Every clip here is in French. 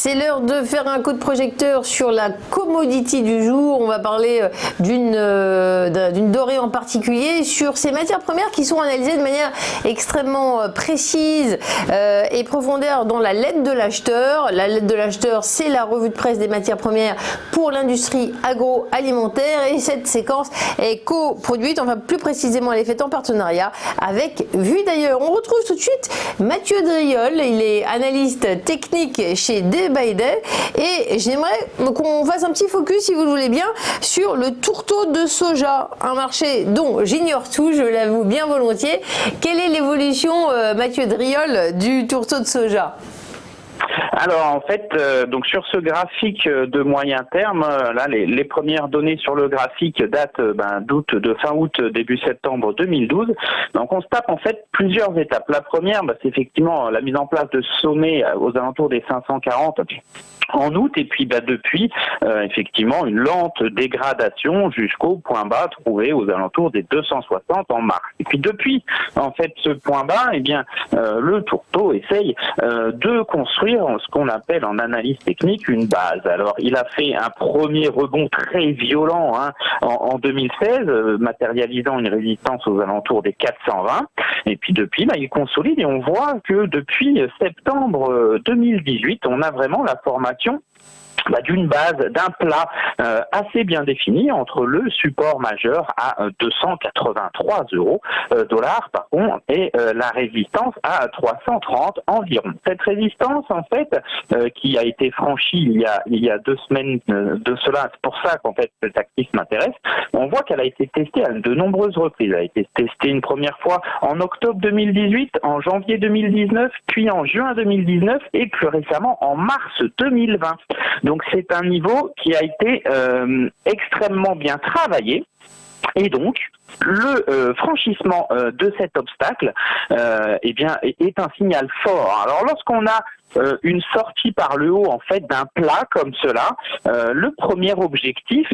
C'est l'heure de faire un coup de projecteur sur la commodity du jour. On va parler d'une dorée en particulier, sur ces matières premières qui sont analysées de manière extrêmement précise et profondeur dans la lettre de l'acheteur. La lettre de l'acheteur, c'est la revue de presse des matières premières pour l'industrie agroalimentaire, et cette séquence est coproduite, enfin plus précisément elle est faite en partenariat avec Vue d'ailleurs. On retrouve tout de suite Mathieu Driol, il est analyste technique chez Day by Day, et j'aimerais qu'on fasse un petit focus, si vous le voulez bien, sur le tourteau de soja, un marché dont j'ignore tout, je l'avoue bien volontiers. Quelle est l'évolution, Mathieu Driol, du tourteau de soja ? Alors en fait, donc sur ce graphique de moyen terme, là les premières données sur le graphique datent de fin août, début septembre 2012. Donc on se tape en fait plusieurs étapes. La première, c'est effectivement la mise en place de sommets aux alentours des 540 en août, et puis depuis effectivement une lente dégradation jusqu'au point bas trouvé aux alentours des 260 en mars. Et puis depuis en fait ce point bas, le tourteau essaye de construire ce qu'on appelle en analyse technique une base. Alors il a fait un premier rebond très violent en 2016, matérialisant une résistance aux alentours des 420, et puis depuis il consolide, et on voit que depuis septembre 2018 on a vraiment la formation d'une base, d'un plat assez bien défini entre le support majeur à 283 dollars par contre, et la résistance à 330 environ. Cette résistance en fait qui a été franchie il y a 2 semaines de cela, c'est pour ça qu'en fait cet actif m'intéresse. On voit qu'elle a été testée à de nombreuses reprises. Elle a été testée une première fois en octobre 2018, en janvier 2019, puis en juin 2019 et plus récemment en mars 2020. Donc c'est un niveau qui a été extrêmement bien travaillé, et donc le franchissement de cet obstacle est un signal fort. Alors lorsqu'on a une sortie par le haut en fait d'un plat comme cela, le premier objectif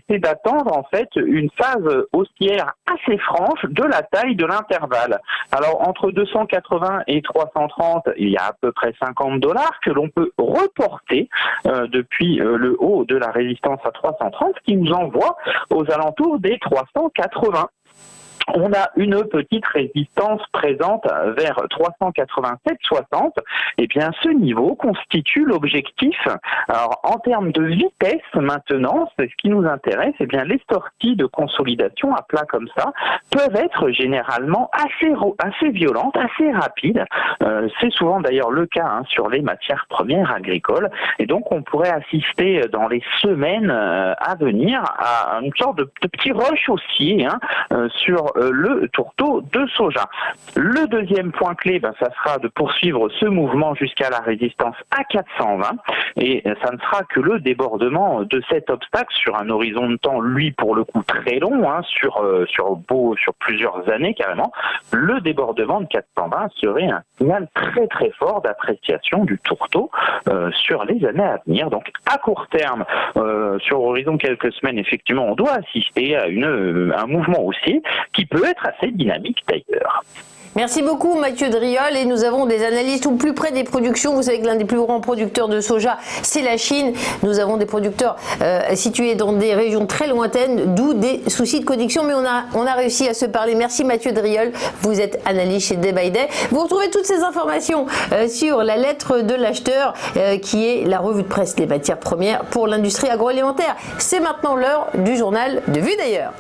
c'est d'attendre en fait une phase haussière assez franche de la taille de l'intervalle. Alors entre 280 et 330, il y a à peu près 50 dollars que l'on peut reporter depuis le haut de la résistance à 330, ce qui nous envoie aux alentours des 380. On a une petite résistance présente vers 387,60. Ce niveau constitue l'objectif. Alors, en termes de vitesse, maintenant, ce qui nous intéresse, les sorties de consolidation à plat comme ça peuvent être généralement assez violentes, assez rapides. C'est souvent d'ailleurs le cas sur les matières premières agricoles. Et donc, on pourrait assister dans les semaines à venir à une sorte de petit rush haussier sur le tourteau de soja. Le deuxième point clé, ça sera de poursuivre ce mouvement jusqu'à la résistance à 420, et ça ne sera que le débordement de cet obstacle sur un horizon de temps, lui pour le coup très long, sur plusieurs années carrément. Le débordement de 420 serait un signal très très fort d'appréciation du tourteau sur les années à venir. Donc à court terme, sur horizon quelques semaines, effectivement, on doit assister à un mouvement haussier qui peut être assez dynamique d'ailleurs. Merci beaucoup Mathieu Driol, et nous avons des analystes au plus près des productions. Vous savez que l'un des plus grands producteurs de soja, c'est la Chine. Nous avons des producteurs situés dans des régions très lointaines, d'où des soucis de connexion, mais on a réussi à se parler. Merci Mathieu Driol, vous êtes analyste chez Day by Day. Vous retrouvez toutes ces informations sur la lettre de l'acheteur qui est la revue de presse des matières premières pour l'industrie agroalimentaire. C'est maintenant l'heure du journal de Vue d'ailleurs.